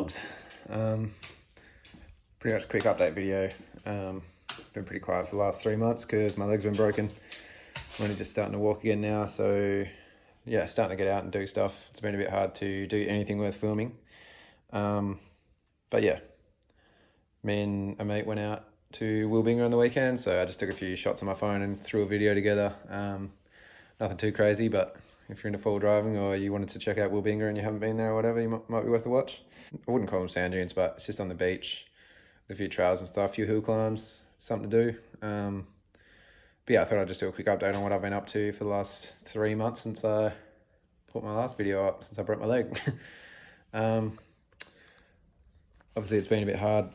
vlogs. Pretty much a quick update video. Been pretty quiet for the last 3 months because my leg's been broken. I'm only just starting to walk again now, so yeah, starting to get out and do stuff. It's been a bit hard to do anything worth filming. But yeah, me and a mate went out to Wilbinger on the weekend, so I just took a few shots on my phone and threw a video together. Nothing too crazy, but if you're into full driving or you wanted to check out Wilbinger and you haven't been there or whatever, you might be worth a watch. I wouldn't call them sand dunes, but it's just on the beach with a few trails and stuff, a few hill climbs, something to do. But yeah, I thought I'd just do a quick update on what I've been up to for the last 3 months since I put my last video up, since I broke my leg. Obviously it's been a bit hard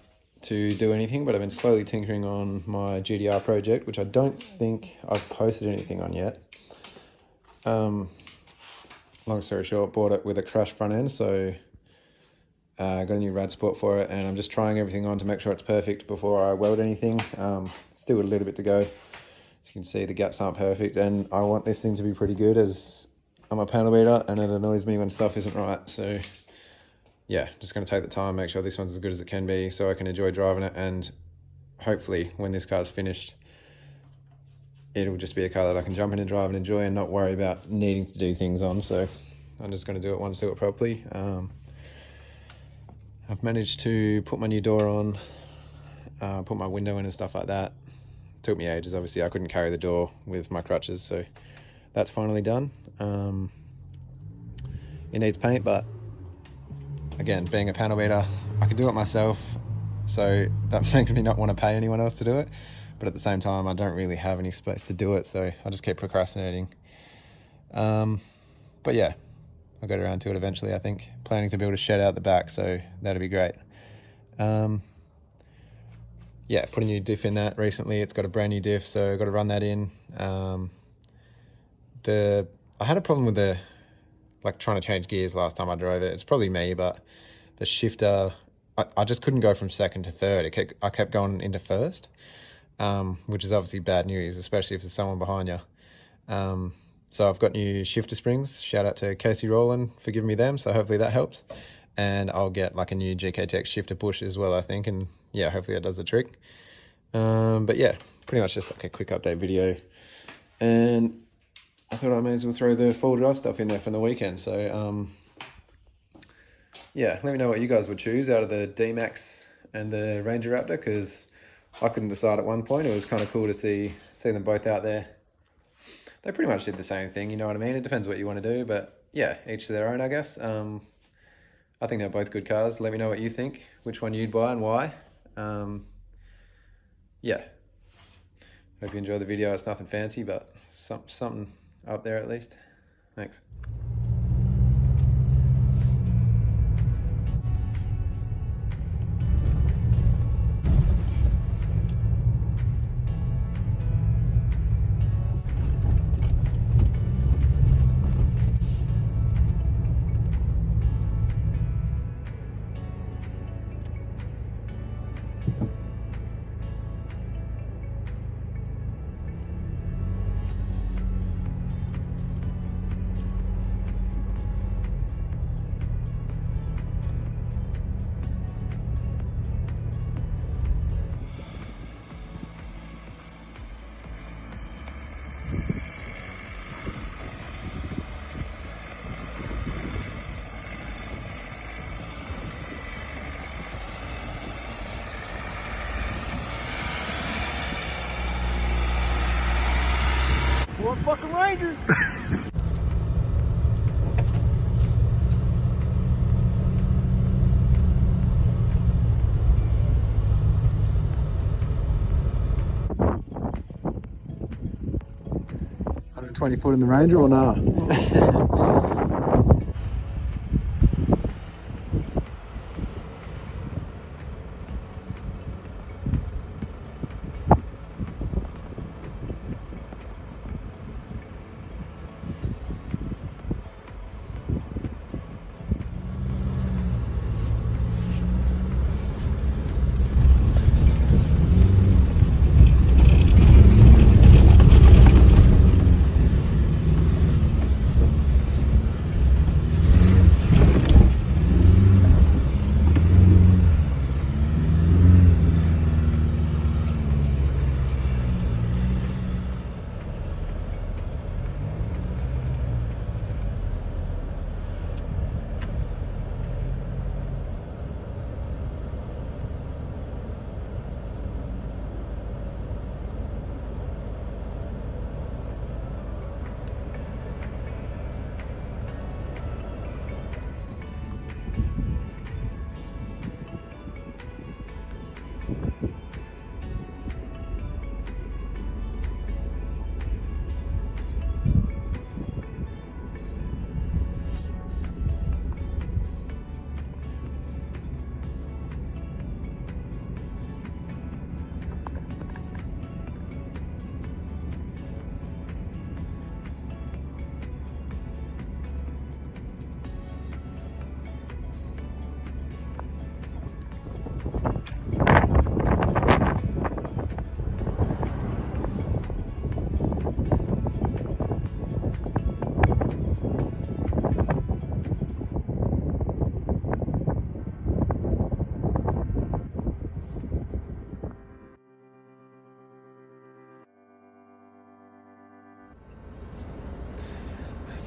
to do anything, but I've been slowly tinkering on my GTR project, which I don't think I've posted anything on yet. Long story short, bought it with a crushed front end, so I got a new rad support for it, and I'm just trying everything on to make sure it's perfect before I weld anything. Still got a little bit to go. As you can see, the gaps aren't perfect, and I want this thing to be pretty good as I'm a panel beater and it annoys me when stuff isn't right. So yeah, just going to take the time, make sure this one's as good as it can be so I can enjoy driving it, and hopefully when this car's finished, it'll just be a car that I can jump in and drive and enjoy and not worry about needing to do things on. So I'm just going to do it once, do it properly. I've managed to put my new door on, put my window in and stuff like that. It took me ages, obviously. I couldn't carry the door with my crutches, so that's finally done. It needs paint, but again, being a panel beater, I can do it myself, so that makes me not want to pay anyone else to do it. But at the same time, I don't really have any space to do it, so I just keep procrastinating. But yeah, I'll get around to it eventually, I think. Planning to build a shed out the back, so that'll be great. Yeah, put a new diff in that recently. It's got a brand new diff, so I've got to run that in. I had a problem with trying to change gears last time I drove it. It's probably me, but the shifter, I just couldn't go from second to third. I kept going into first. Which is obviously bad news, especially if there's someone behind you. So I've got new shifter springs. Shout out to Casey Rowland for giving me them, so hopefully that helps. And I'll get like a new GK shifter push as well, I think, and yeah, hopefully that does the trick. But yeah, pretty much just like a quick update video. And I thought I may as well throw the full drive stuff in there from the weekend. So yeah, let me know what you guys would choose out of the Dmax and the Ranger Raptor, because I couldn't decide at one point. It was kind of cool to see them both out there. They pretty much did the same thing, you know what I mean? It depends what you want to do, but yeah, each to their own, I guess. I think they're both good cars. Let me know what you think, which one you'd buy and why. Yeah. Hope you enjoy the video. It's nothing fancy, but something up there at least. Thanks. Four fucking Rangers. $120 in the Ranger or nah?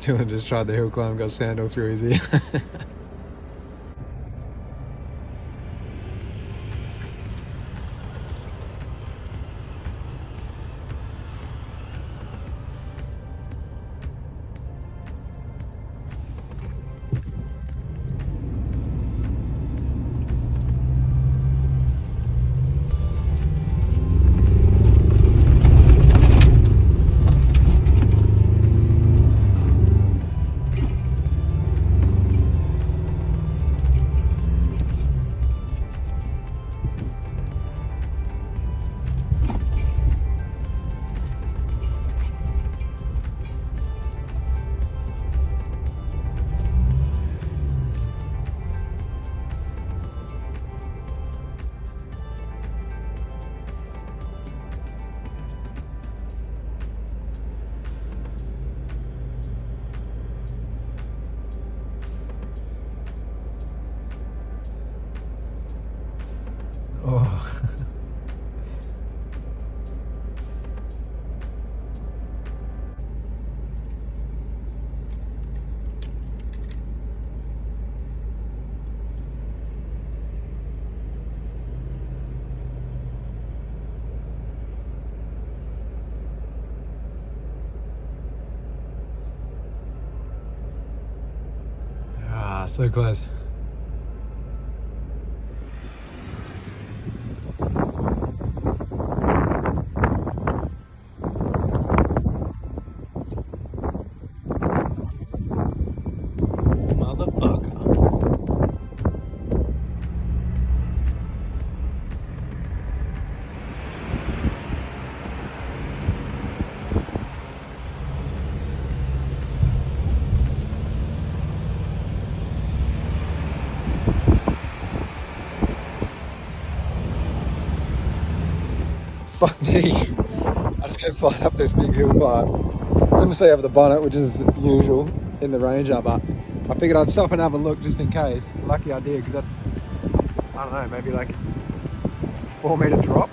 Dylan just tried the hill climb, got sand all through his ear. Oh. Ah, so close. Fuck me. I just came flying up this big hill climb. Couldn't see over the bonnet, which is usual in the Ranger, but I figured I'd stop and have a look just in case. Lucky I did, because that's, I don't know, maybe like 4 meter drop.